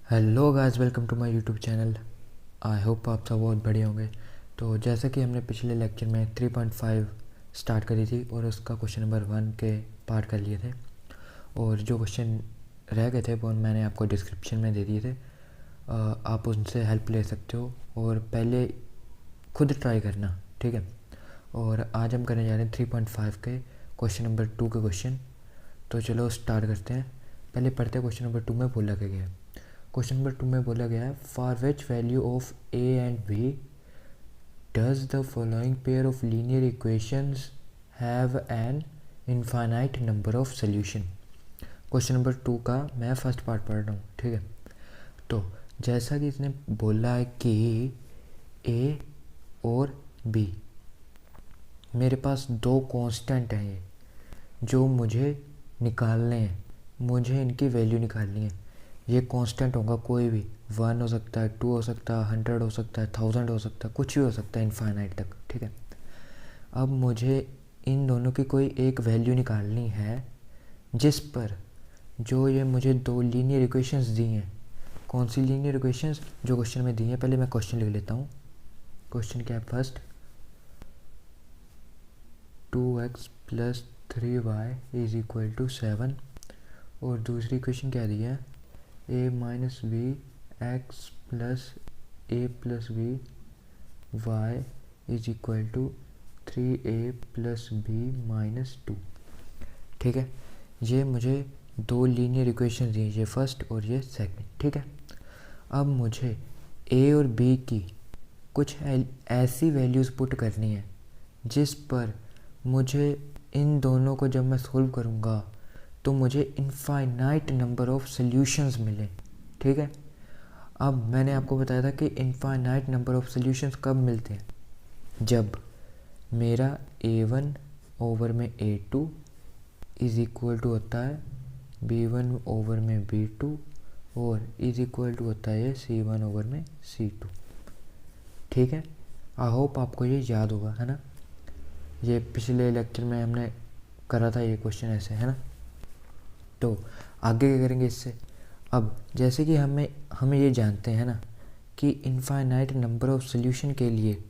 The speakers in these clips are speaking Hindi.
Hello guys, welcome to my YouTube channel. I hope आप सब बहुत बढ़िया होंगे। तो जैसा कि हमने पिछले लेक्चर में 3.5 स्टार्ट करी थी और उसका क्वेश्चन नंबर 1 के पार्ट कर लिए थे, और जो क्वेश्चन रह गए थे वो मैंने आपको डिस्क्रिप्शन में दे दिए थे। आप उनसे हेल्प ले सकते हो और पहले खुद ट्राई करना, ठीक है। और आज हम करने जा रहे हैं 3.5 के क्वेश्चन नंबर 2 के क्वेश्चन। तो चलो स्टार्ट करते हैं। पहले पढ़ते हैं क्वेश्चन नंबर 2 में बोला क्या गया है। क्वेश्चन नंबर 2 में बोला गया है, for which value of a and b does the following pair of linear equations have an infinite number of solution. Question number 2 का मैं फर्स्ट पार्ट पढ़ रहा हूँ, ठीक है। तो जैसा कि इसने बोला है कि ए और बी, मेरे पास दो कांस्टेंट हैं ये जो मुझे निकालने हैं, मुझे इनकी वैल्यू निकालनी है। ये कांस्टेंट होगा कोई भी, 1 हो सकता है, 2 हो सकता है, 100 हो सकता है, 1000 हो सकता है, कुछ भी हो सकता है इनफाइनाइट तक, ठीक है। अब मुझे इन दोनों की कोई एक वैल्यू निकालनी है जिस पर जो ये मुझे दो लीनियर इक्वेशंस दी हैं। कौन सी लीनियर इक्वेशंस? जो क्वेश्चन में दी हैं। पहले मैं क्वेश्चन लिख लेता हूँ। क्वेश्चन क्या है? फर्स्ट 2x + 3y = 7, और दूसरी इक्वेशन क्या दी है? a - b x + a + b y = 3a + b - 2, ठीक है। ये मुझे दो लीनियर इक्वेशन दी, ये फर्स्ट और ये सेकंड, ठीक है। अब मुझे a और b की कुछ ऐसी वैल्यूज़ पुट करनी है जिस पर मुझे इन दोनों को जब मैं सोल्व करूँगा तो मुझे इनफाइनाइट नंबर ऑफ सॉल्यूशंस मिले, ठीक है। अब मैंने आपको बताया था कि इनफाइनाइट नंबर ऑफ सॉल्यूशंस कब मिलते हैं? जब मेरा a1/a2 = होता है b1/b2 और = होता है c1/c2, ठीक है। आई होप आपको ये याद होगा, है ना। ये पिछले लेक्चर में हमने करा था ये क्वेश्चन ऐसे, है ना। तो आगे क्या करेंगे इससे? अब जैसे कि हमें ये जानते हैं ना कि इनफाइनाइट नंबर ऑफ सॉल्यूशन के लिए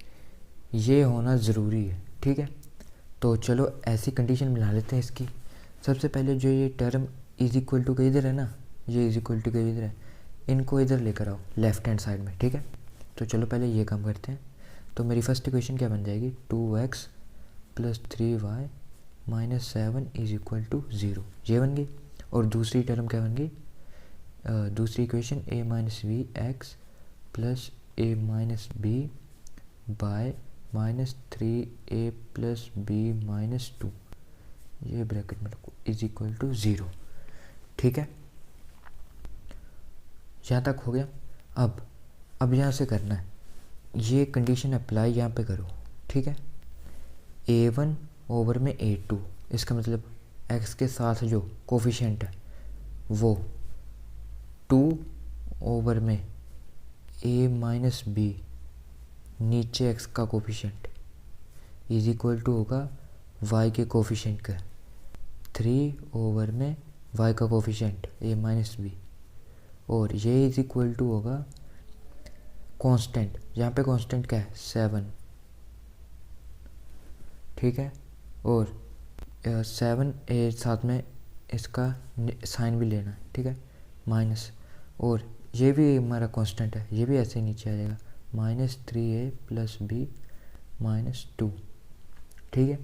ये होना ज़रूरी है, ठीक है। तो चलो ऐसी कंडीशन बना लेते हैं इसकी। सबसे पहले जो ये टर्म = के इधर है ना, ये = के इधर है, इनको इधर लेकर आओ लेफ्ट हैंड साइड में, ठीक है। तो चलो पहले ये काम करते हैं। तो मेरी फर्स्ट इक्वेशन क्या बन जाएगी? 2x + 3y - 7 = 0, ये बन गई। और दूसरी टर्म क्या बन गई? दूसरी equation a - b x + a - b by -3a + b - 2, ये ब्रैकेट में रखो, = 0, ठीक है। यहाँ तक हो गया। अब यहाँ से करना है, ये कंडीशन अप्लाई यहाँ पे करो, ठीक है। a1/a2, इसका मतलब x के साथ जो कोफिशिएंट है वो 2/a - b नीचे x का कोफिशिएंट = होगा y के कोफिशिएंट का 3/y का कोफिशिएंट a - b, और ये = होगा कांस्टेंट। यहाँ पे कांस्टेंट क्या है? 7, ठीक है। और 7 साथ में इसका साइन भी लेना है, ठीक है, माइनस। और ये भी हमारा कांस्टेंट है, ये भी ऐसे नीचे आ जाएगा -3a + b - 2, ठीक है।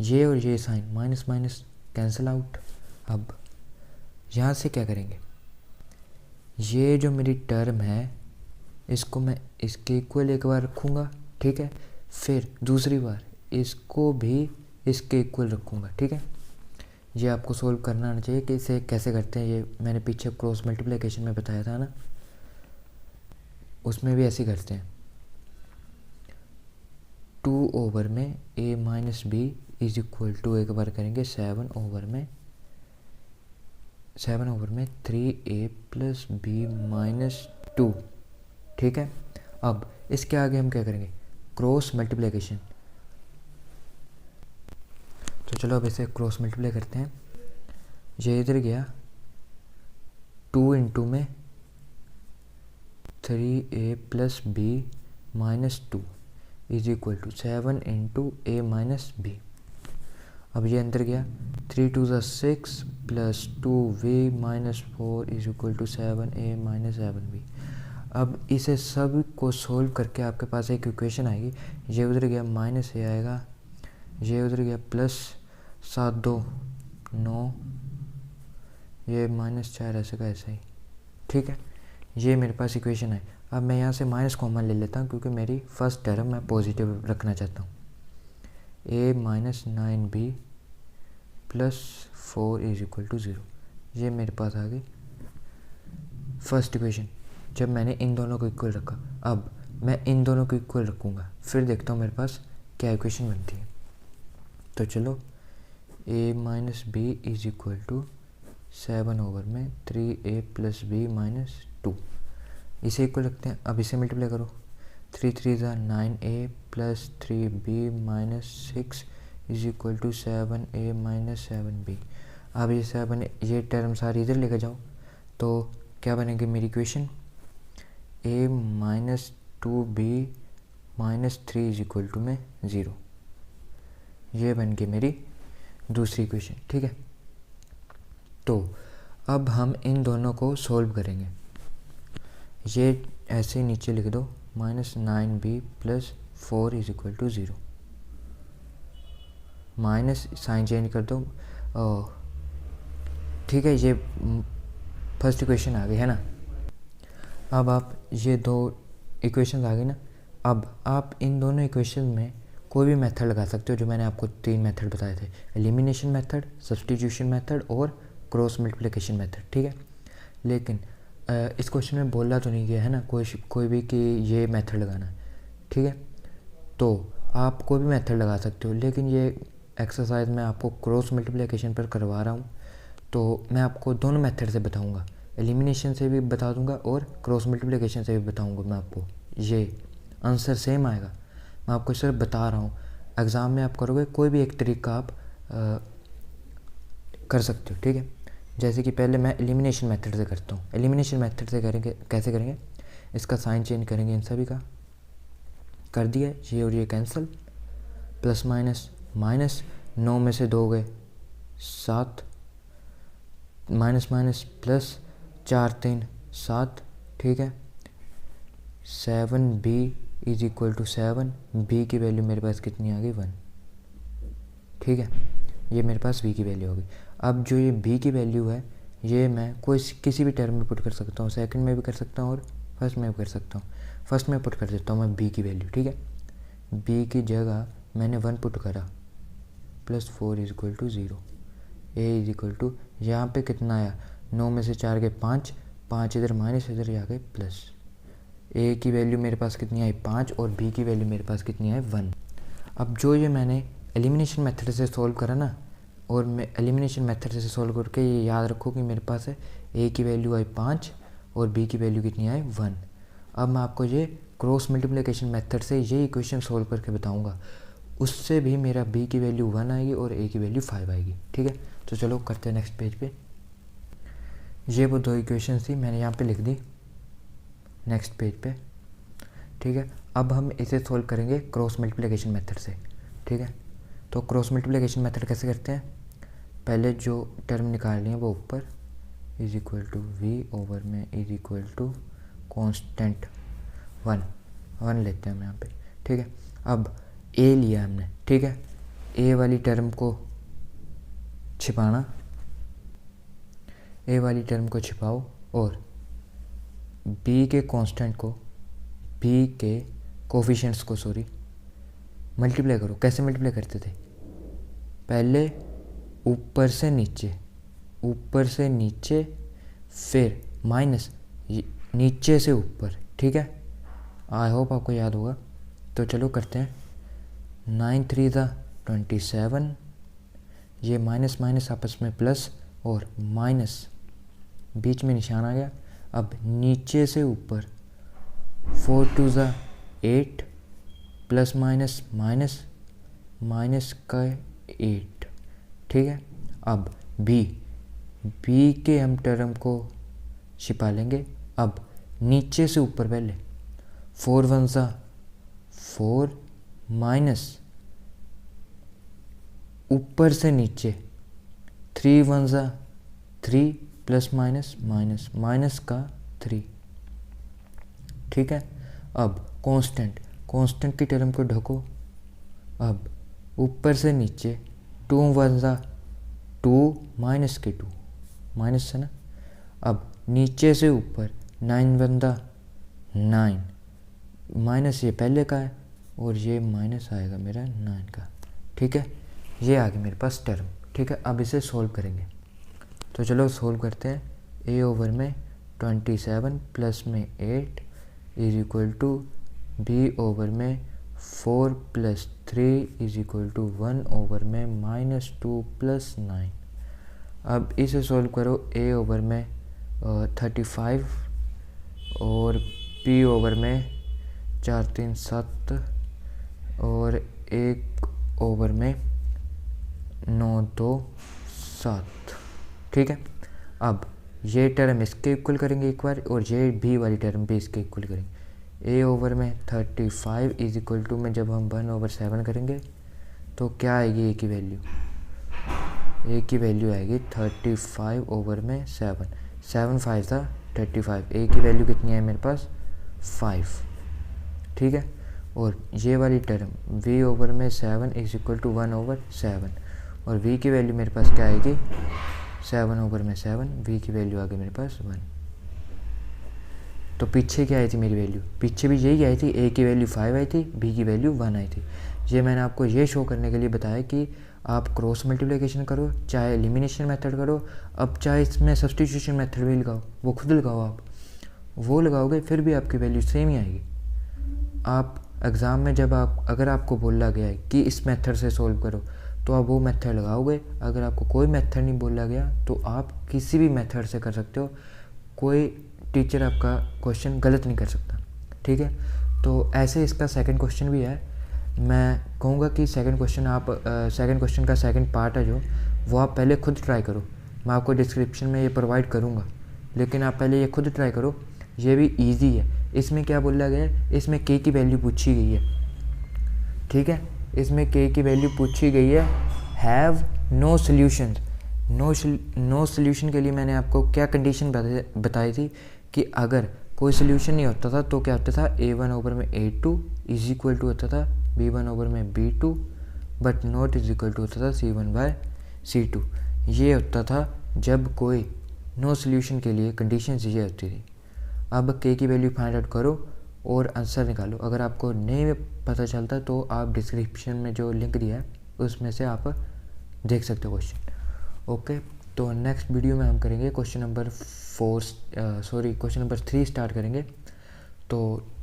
ये और ये sign minus minus cancel out. अब यहाँ से क्या करेंगे? ये जो मेरी टर्म है इसको मैं इसके इक्वल एक बार रखूँगा, ठीक है। फिर दूसरी बार इसको भी इसके इक्वल रखूँगा, ठीक है। ये आपको सोल्व करना आना चाहिए कि इसे कैसे करते हैं। ये मैंने पीछे क्रॉस मल्टीप्लिकेशन में बताया था ना, उसमें भी ऐसे करते हैं। 2/a - b = एक बार करेंगे 7/3a + b - 2, ठीक है। अब इसके आगे हम क्या करेंगे? Cross multiplication. तो चलो अब इसे क्रॉस मल्टीप्लाई करते हैं। ये इधर गया 2 × में 3a plus b minus 2 is equal to 7 into a minus b. अब ये अंदर गया, 3 2 ज़ा 6 plus 2v minus 4 is equal to 7a minus 7b। अब इसे सब को सोल्व करके आपके पास एक इक्वेशन आएगी। ये उधर गया माइनस ए आएगा, ये उधर गया प्लस 7 2 9, ये माइनस 4 ऐसे का ऐसे ही। ठीक है, ये मेरे पास इक्वेशन है। अब मैं यहाँ से माइनस कॉमन ले लेता हूँ क्योंकि मेरी फर्स्ट टर्म मैं पॉजिटिव रखना चाहता हूँ। a minus 9b plus 4 is equal to 0, ये मेरे पास आ गई फर्स्ट इक्वेशन जब मैंने इन दोनों को इक्वल रखा। अब मैं इन दोनों को इक्वल रखूँगा, फिर देखता हूँ मेरे पास क्या इक्वेशन बनती है। तो चलो, a minus b is equal to 7 over में 3a प्लस बी माइनस 2, इसे इक्वल रखते हैं। अब इसे मल्टीप्लाई करो, 3 3 ज़ा 9a plus 3b minus 6 is equal to 7a minus 7b। अब ये 7 ये टर्म सारी इधर लेकर जाओ तो क्या बनेगी मेरी equation, a minus 2b minus 3 is equal to में 0। ये बन गई मेरी दूसरी इक्वेशन। ठीक है, तो अब हम इन दोनों को सोल्व करेंगे। ये ऐसे ही नीचे लिख दो, minus 9b plus 4 is equal to 0, minus sign change कर दो। ठीक है, ये फर्स्ट इक्वेशन आ गई है ना। अब आप ये दो इक्वेशन आ गई ना। अब आप इन दोनों इक्वेशन में कोई भी मेथड लगा सकते हो, जो मैंने आपको 3 मेथड बताए थे, एलिमिनेशन मेथड, सब्स्टिट्यूशन मेथड और क्रॉस मल्टीप्लिकेशन मेथड। ठीक है, लेकिन इस क्वेश्चन में बोला तो नहीं गया है ना कोई भी कि ये मेथड लगाना है। ठीक है, तो आप कोई भी मेथड लगा सकते हो, लेकिन ये एक्सरसाइज मैं आपको क्रॉस मल्टीप्लिकेशन पर करवा रहा हूँ, तो मैं आपको दोनों मेथड से बताऊँगा, एलिमिनेशन से भी बता दूँगा और क्रॉस मल्टीप्लिकेशन से भी बताऊँगा मैं आपको। ये आंसर सेम आएगा, मैं आपको सिर्फ बता रहा हूँ। एग्ज़ाम में आप करोगे कोई भी एक तरीका आप कर सकते हो। ठीक है, जैसे कि पहले मैं एलिमिनेशन मेथड से करता हूँ। एलिमिनेशन मेथड से करेंगे, कैसे करेंगे, इसका साइन चेंज करेंगे, इन सभी का कर दिया, ये और ये कैंसिल, प्लस माइनस माइनस, 9 में से 2 गए 7, माइनस माइनस प्लस, 4 3 7। ठीक है, 7b is equal to 7, b की वैल्यू मेरे पास कितनी आ गई 1। ठीक है, ये मेरे पास b की वैल्यू होगी। अब जो ये b की वैल्यू है, ये मैं किसी भी टर्म में पुट कर सकता हूँ, सेकंड में भी कर सकता हूँ और फर्स्ट में भी कर सकता हूँ। फर्स्ट में पुट कर देता हूँ मैं b की वैल्यू। ठीक है, b की जगह मैंने 1 पुट करा, plus 4 is equal to 0, a is equal to, यहाँ पे कितना आया, 9 में से 4 गए 5, 5 इधर माइनस, इधर आ गए प्लस। a की वैल्यू मेरे पास कितनी आई 5 और b की वैल्यू मेरे पास कितनी आई 1। अब जो ये मैंने एलिमिनेशन मेथड से सॉल्व करा ना, और मैं एलिमिनेशन मेथड से सॉल्व करके ये याद रखो कि मेरे पास है a की वैल्यू आई 5 और b की वैल्यू कितनी आई 1। अब मैं आपको ये क्रॉस मल्टीप्लिकेशन मेथड से ये इक्वेशन सॉल्व करके बताऊंगा, उससे भी मेरा b की वैल्यू 1 आएगी और a की वैल्यू 5 आएगी। ठीक है, तो चलो करते हैं नेक्स्ट पेज पे। ये वो दो इक्वेशन थी, मैंने यहाँ पे लिख दी नेक्स्ट पेज पे। ठीक है, अब हम इसे सॉल्व करेंगे क्रॉस मल्टीप्लिकेशन मेथड से। ठीक है, तो क्रॉस मल्टीप्लिकेशन मेथड कैसे करते हैं, पहले जो टर्म निकालनी है वो ऊपर is equal to v over में इज इक्वल टू कॉन्स्टेंट 1 लेते हैं हम यहाँ पे। ठीक है, अब a लिया हमने। ठीक है, a वाली टर्म को छिपाना, a वाली टर्म को छिपाओ और b के कांस्टेंट को, b के कोफिशिएंट्स को मल्टीप्लाई करो। कैसे मल्टीप्लाई करते थे, पहले ऊपर से नीचे फिर माइनस नीचे से ऊपर। ठीक है, आई होप आपको याद होगा। तो चलो करते हैं, 9 3 ज़ा 27, ये माइनस माइनस आपस में प्लस और माइनस बीच में निशान आ गया। अब नीचे से ऊपर 4 2 ज़ा 8 प्लस माइनस माइनस माइनस का 8। ठीक है, अब b के हम टर्म को छिपा लेंगे। अब नीचे से ऊपर पहले 4 वन ज़ा 4 माइनस ऊपर से नीचे 3 वन ज़ा 3 प्लस माइनस माइनस माइनस का 3। ठीक है। अब कांस्टेंट की टर्म को ढको। अब ऊपर से नीचे 2 वन ज़ा 2 माइनस के 2 माइनस है ना। अब नीचे से ऊपर 9 वन ज़ा 9 माइनस ये पहले का है और ये माइनस आएगा मेरा 9 का। ठीक है, ये आ गई मेरे पास टर्म। ठीक है, अब इसे सोल्व करेंगे। तो चलो सोल्व करते हैं। a ओवर में 27 प्लस में 8 is equal to b over में 4 plus 3 is equal to 1 over में -2 प्लस 9। अब इसे सोल्व करो। a ओवर में 35 और b ओवर में 4 3 7 और 1 ओवर में 9 2 7। ठीक है, अब ये टर्म इसके इक्वल करेंगे एक बार और ये भी वाली टर्म भी इसके इक्वल करेंगे। a ओवर में 35 इज इक्वल टू में जब हम 1/7 करेंगे तो क्या आएगी a की वैल्यू? a की वैल्यू आएगी 35 ओवर में 7 7 5 था 35। a की वैल्यू कितनी है मेरे पास? 5। ठीक है, और ये वाली टर्म v ओवर में 7 इज इक्वल टू 1/7 और v की वैल्यू मेरे पास क्या आएगी? 7 ओवर में 7, v की वैल्यू आ गई मेरे पास 1। तो पीछे क्या आई थी मेरी वैल्यू? पीछे भी यही आई थी। a की वैल्यू 5 आई थी, b की वैल्यू 1 आई थी। ये मैंने आपको ये शो करने के लिए बताया कि आप क्रॉस मल्टीप्लिकेशन करो, चाहे एलिमिनेशन मेथड करो, अब चाहे इसमें सब्स्टिट्यूशन मेथड भी लगाओ, वो खुद लगाओ। आप वो लगाओगे फिर भी आपकी वैल्यू सेम ही आएगी। आप एग्ज़ाम में जब अगर आपको बोला गया है कि इस मेथड से सोल्व करो तो आप वो मेथड लगाओगे। अगर आपको कोई मेथड नहीं बोला गया तो आप किसी भी मेथड से कर सकते हो। कोई टीचर आपका क्वेश्चन गलत नहीं कर सकता। ठीक है, तो ऐसे इसका सेकंड क्वेश्चन भी है। मैं कहूँगा कि सेकंड क्वेश्चन का सेकंड पार्ट है जो वो आप पहले खुद ट्राई करो। मैं आपको डिस्क्रिप्शन में ये प्रोवाइड करूँगा, लेकिन आप पहले ये खुद ट्राई करो। ये भी ईजी है। इसमें क्या बोला गया है? इसमें k की वैल्यू पूछी गई है। ठीक है, इसमें k की वैल्यू पूछी गई है। Have no solution. No solution के लिए मैंने आपको क्या कंडीशन बताई थी कि अगर कोई सोल्यूशन नहीं होता था तो क्या होता था? a1 ओवर में a2 इज इक्वल टू होता था b1 ओवर में b2 but not is equal to होता था c1/c2। ये होता था जब कोई नो सोल्यूशन के लिए कंडीशन ये होती थी। अब k की वैल्यू फाइंड आउट करो और आंसर निकालो। अगर आपको नहीं पता चलता तो आप डिस्क्रिप्शन में जो लिंक दिया है उसमें से आप देख सकते हो क्वेश्चन। ओके, तो नेक्स्ट वीडियो में हम करेंगे क्वेश्चन नंबर 3 स्टार्ट करेंगे। तो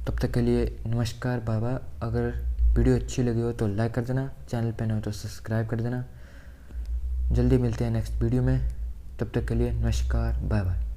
तब तक के लिए नमस्कार, बाय बाय। अगर वीडियो अच्छी लगी हो तो लाइक कर देना, चैनल पे नए हो तो सब्सक्राइब कर देना। जल्दी मिलते हैं नेक्स्ट वीडियो में, तब तक के लिए नमस्कार, बाय बाय।